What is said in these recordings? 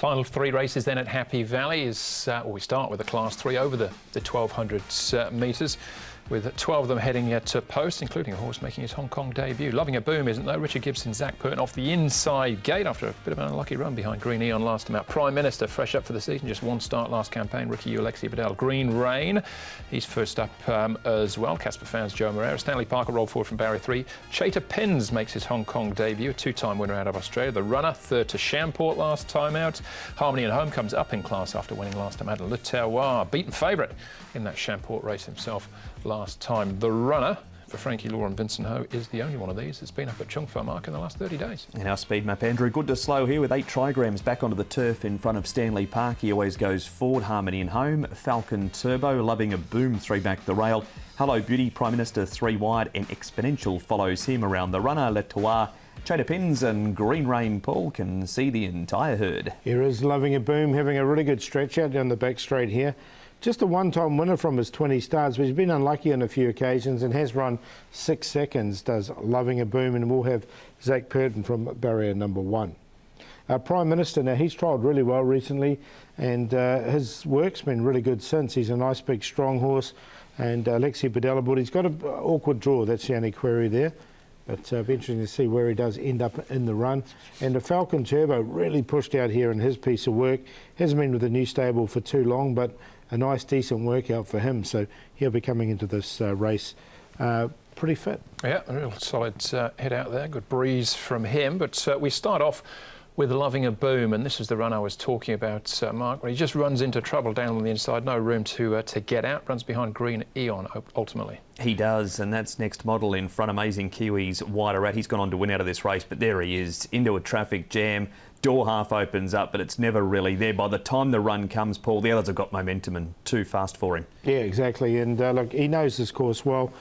Final 3 races then at Happy Valley is, we start with the Class 3 over the 1,200 metres, with 12 of them heading to post, including a horse making his Hong Kong debut. Loving a Boom isn't though. Richard Gibson, Zach Purton off the inside gate after a bit of an unlucky run behind Green Eon last time out. Prime Minister, fresh up for the season, just one start last campaign. Rookie Alexi Bedell. Green Rain, he's first up as well. Casper fans Joe Moreira. Stanley Parker rolled forward from barrier 3. Chater Pens makes his Hong Kong debut, a two-time winner out of Australia. The Runner, third to Champort last time out. Harmony and Home comes up in class after winning last time out. Le Terroir, beaten favourite in that Champort race himself last time. The Runner, for Frankie Law and Vincent Ho, is the only one of these that's been up at Chung Fa Mark in the last 30 days. And our speed map, Andrew, good to slow here with 8 trigrams back onto the turf in front of Stanley Park. He always goes forward. Harmony and Home, Falcon Turbo, Loving a Boom, 3 back the rail. Hello Beauty, Prime Minister, 3 wide, and Exponential follows him around the Runner. Le Tour, Chater Pins and Green Rain. Paul can see the entire herd. Here is Loving a Boom, having a really good stretch out down the back straight here. Just a one-time winner from his 20 starts, but he's been unlucky on a few occasions and has run 6 seconds, does Loving a Boom, and we'll have Zach Purton from barrier number 1. Prime Minister, now he's trialled really well recently, and his work's been really good since. He's a nice big strong horse, and Alexi Bedell, but he's got an awkward draw, that's the only query there. But it'll be interesting to see where he does end up in the run. And the Falcon Turbo really pushed out here in his piece of work. Hasn't been with the new stable for too long, but a nice, decent workout for him. So he'll be coming into this race pretty fit. Yeah, a real solid head out there. Good breeze from him. But we start off with Loving a Boom, and this is the run I was talking about, Mark, where he just runs into trouble down on the inside, no room to get out, runs behind Green Eon ultimately. He does, and that's next model in front. Amazing Kiwis, wider at. He's gone on to win out of this race, but there he is, into a traffic jam. Door half opens up, but it's never really there. By the time the run comes, Paul, the others have got momentum and too fast for him. Yeah, exactly, and look, he knows this course well,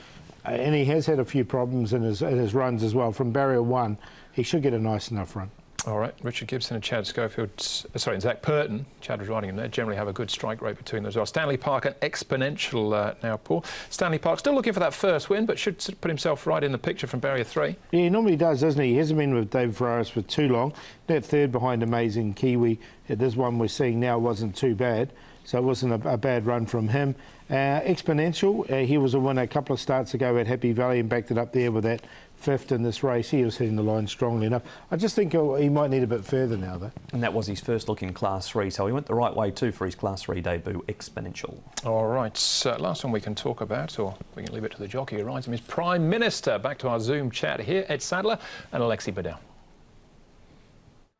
and he has had a few problems in his runs as well. From barrier 1, he should get a nice enough run. All right, Richard Gibson and Chad Schofield, and Zach Purton, Chad was riding him there, generally have a good strike rate between them as well. Stanley Park and Exponential now, Paul. Stanley Park still looking for that first win, but should put himself right in the picture from barrier 3. Yeah, he normally does, doesn't he? He hasn't been with Dave Ferraris for too long. That third behind Amazing Kiwi, this one we're seeing now wasn't too bad, so it wasn't a bad run from him. Exponential, he was a winner a couple of starts ago at Happy Valley and backed it up there with that 5th in this race. He was hitting the line strongly enough. I just think he might need a bit further now, though. And that was his first look in Class 3, so he went the right way too for his Class 3 debut, Exponential. All right, last one we can talk about, or we can leave it to the jockey who rides him, is Prime Minister. Back to our Zoom chat here, Ed Sadler and Alexi Bedell.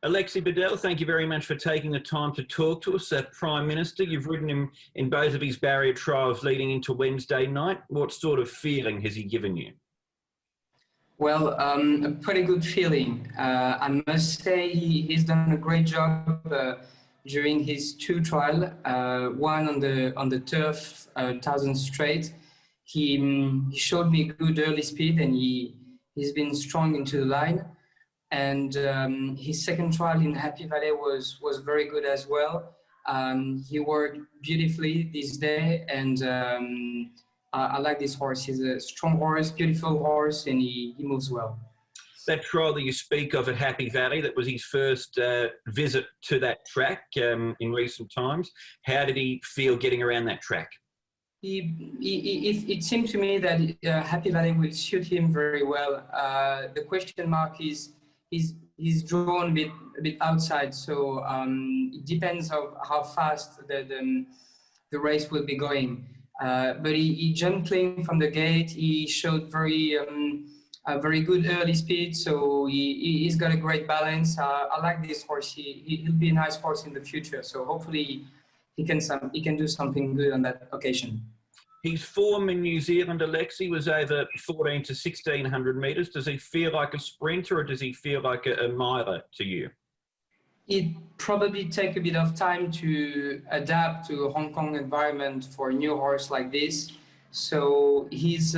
Alexi Bedell, thank you very much for taking the time to talk to us. Prime Minister, you've ridden him in both of his barrier trials leading into Wednesday night. What sort of feeling has he given you? Well, a pretty good feeling. I must say he's done a great job during his 2 trials. One on the turf, 1,000 straight. He showed me good early speed, and he's been strong into the line. And his second trial in Happy Valley was very good as well. He worked beautifully this day, and I like this horse. He's a strong horse, beautiful horse, and he moves well. That trial that you speak of at Happy Valley, that was his first visit to that track in recent times. How did he feel getting around that track? It seemed to me that Happy Valley will suit him very well. The question mark is he's drawn a bit outside, so it depends on how fast the race will be going. But he jumped clean from the gate. He showed a very good early speed, so he's got a great balance. I like this horse. He'll be a nice horse in the future. So hopefully he can do something good on that occasion. His form in New Zealand, Alexi, was over 1,400 to 1,600 metres. Does he feel like a sprinter, or does he feel like a miler to you? It probably take a bit of time to adapt to a Hong Kong environment for a new horse like this. So he's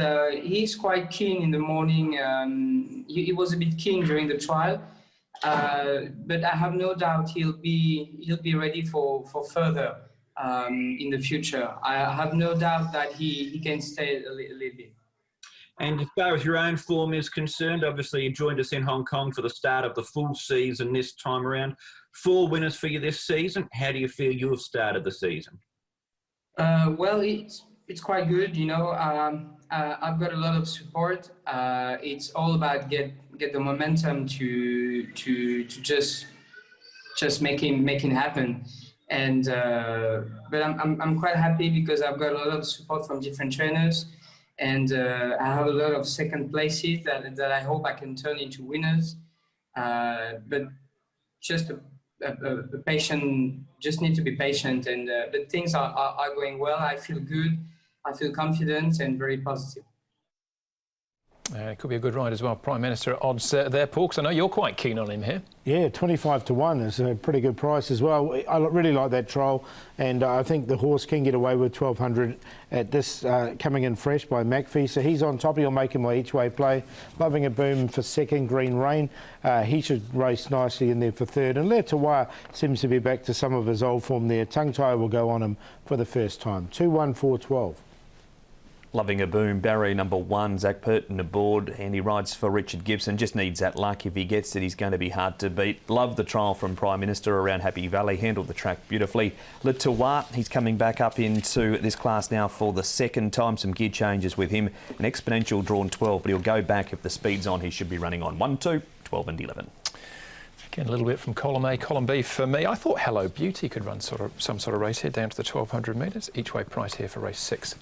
quite keen in the morning. He was a bit keen during the trial, but I have no doubt he'll be ready for further in the future. I have no doubt that he can stay a little bit. And as far as your own form is concerned, obviously you joined us in Hong Kong for the start of the full season this time around. 4 winners for you this season. How do you feel you've started the season? Well, it's quite good. You know, I've got a lot of support. It's all about get the momentum to just making happen. And but I'm quite happy because I've got a lot of support from different trainers, and I have a lot of second places that I hope I can turn into winners. But just a patient, just need to be patient, and but things are going well. I feel good, I feel confident and very positive. It could be a good ride as well. Prime Minister at odds there, Paul, because I know you're quite keen on him here. Yeah, 25 to 1 is a pretty good price as well. I really like that trial, and I think the horse can get away with 1200 at this, coming in fresh by McPhee. So he's on top. He'll make him my each-way play. Loving a Boom for second, Green Rain. He should race nicely in there for third. And Le Tawar seems to be back to some of his old form there. Tongue Tie will go on him for the first time. 2-1-4-12. Loving a Boom, Barry number 1, Zach Purton aboard, and he rides for Richard Gibson. Just needs that luck. If he gets it, he's going to be hard to beat. Love the trial from Prime Minister around Happy Valley, handled the track beautifully. Le Tawar, he's coming back up into this class now for the second time. Some gear changes with him. An exponential drawn 12, but he'll go back if the speed's on. He should be running on 1, 2, 12 and 11. Again, a little bit from column A, column B for me. I thought Hello Beauty could run some sort of race here down to the 1200 metres. Each way price here for race 6.